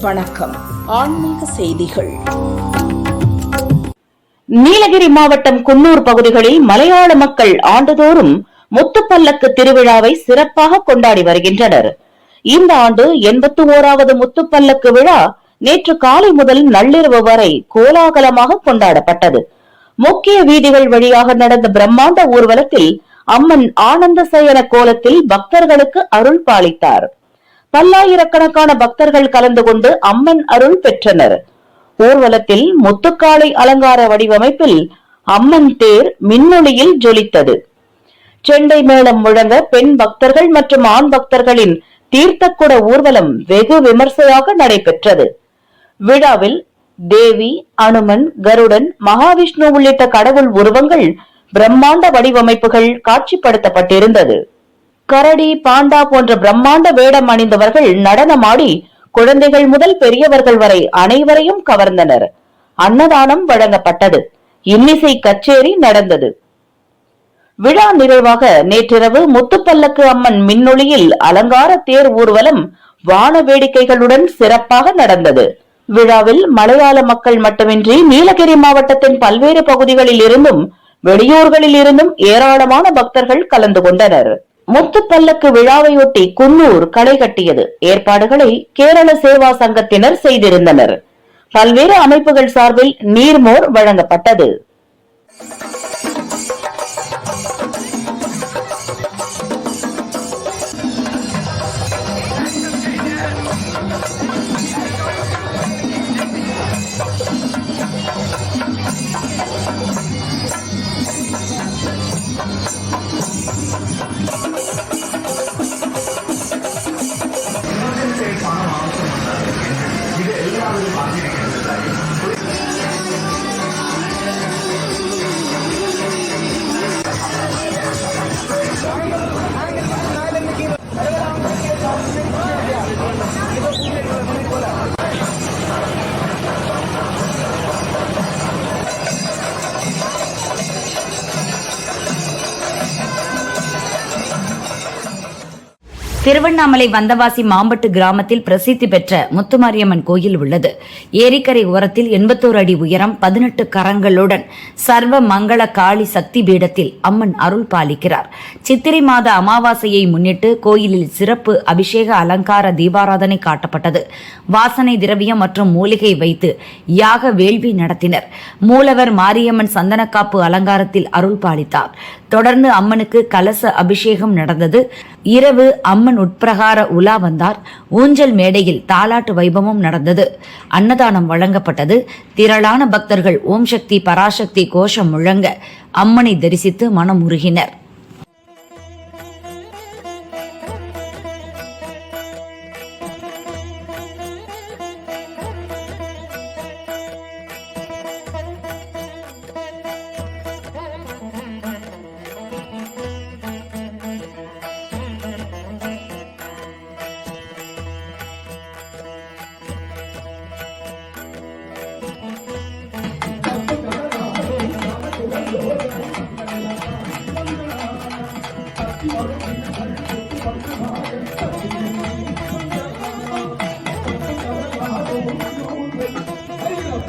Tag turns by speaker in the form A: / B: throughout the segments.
A: வணக்கம். ஆன்மீக செய்திகள்.
B: நீலகிரி மாவட்டம் குன்னூர் பகுதிகளில் மலையாள மக்கள் ஆண்டுதோறும் முத்துப்பல்லக்கு திருவிழாவை சிறப்பாக கொண்டாடி வருகின்றனர். இந்த ஆண்டு 81வது முத்துப்பல்லக்கு விழா நேற்று காலை முதல் நள்ளிரவு வரை கோலாகலமாக கொண்டாடப்பட்டது. முக்கிய வீதிகள் வழியாக நடந்த பிரம்மாண்ட ஊர்வலத்தில் அம்மன் ஆனந்த சயன கோலத்தில் பக்தர்களுக்கு அருள் பாலித்தார். பல்லாயிரக்கணக்கான பக்தர்கள் கலந்து கொண்டு அம்மன் அருள் பெற்றனர். ஊர்வலத்தில் முத்துக்காளை அலங்கார வடிவமைப்பில் அம்மன் தேர் மின்னொளியில் ஜொலித்தது. செண்டை மேளம் முழங்க பெண் பக்தர்கள் மற்றும் ஆண் பக்தர்களின் தீர்த்தக்குட ஊர்வலம் வெகு விமர்சையாக நடைபெற்றது. விழாவில் தேவி, அனுமன், கருடன், மகாவிஷ்ணு உள்ளிட்ட கடவுள் உருவங்கள் பிரம்மாண்ட வடிவமைப்புகள் காட்சிப்படுத்தப்பட்டிருந்தது. கரடி, பாண்டா போன்ற பிரம்மாண்ட வேடம் அணிந்தவர்கள் நடனமாடி குழந்தைகள் முதல் பெரியவர்கள் வரை அனைவரையும் கவர்ந்தனர். அன்னதானம் வழங்கப்பட்டது. இன்னிசை கச்சேரி நடந்தது. விழா நிறைவாக நேற்றிரவு முத்துப்பல்லக்கு அம்மன் மின்னொளியில் அலங்கார தேர் ஊர்வலம் வான வேடிக்கைகளுடன் சிறப்பாக நடந்தது. விழாவில் மலையாள மக்கள் மட்டுமின்றி நீலகிரி மாவட்டத்தின் பல்வேறு பகுதிகளில் இருந்தும் வெளியூர்களில் இருந்தும் ஏராளமான பக்தர்கள் கலந்து கொண்டனர். முத்துப்பல்லக்கு விழாவையொட்டி குன்னூர் களை கட்டியது. ஏற்பாடுகளை கேரள சேவா சங்கத்தினர் செய்திருந்தனர். பல்வேறு அமைப்புகள் சார்பில் நீர்மோர் வழங்கப்பட்டது.
C: திருவண்ணாமலை வந்தவாசி மாம்பட்டு கிராமத்தில் பிரசித்தி பெற்ற முத்துமாரியம்மன் கோயில் உள்ளது. ஏரிக்கரை ஓரத்தில் 81 அடி உயரம் 18 கரங்களுடன் சர்வ மங்கள காளி சக்தி பீடத்தில் அம்மன் அருள் பாலிக்கிறார். சித்திரை மாத அமாவாசையை முன்னிட்டு கோயிலில் சிறப்பு அபிஷேக அலங்கார தீபாராதனை காட்டப்பட்டது. வாசனை திரவியம் மற்றும் மூலிகை வைத்து யாக வேள்வி நடத்தினர். மூலவர் மாரியம்மன் சந்தனக்காப்பு அலங்காரத்தில் அருள் பாலித்தார். தொடர்ந்து அம்மனுக்கு கலச அபிஷேகம் நடந்தது. இரவு அம்மன் உட்பிரகார உலா வந்தார். ஊஞ்சல் மேடையில் தாலாட்டு வைபவம் நடந்தது. அன்னதானம் வழங்கப்பட்டது. திரளான பக்தர்கள் ஓம் சக்தி பராசக்தி கோஷம் முழங்க அம்மனை தரிசித்து மனம் உருகினர்.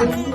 D: Thank you.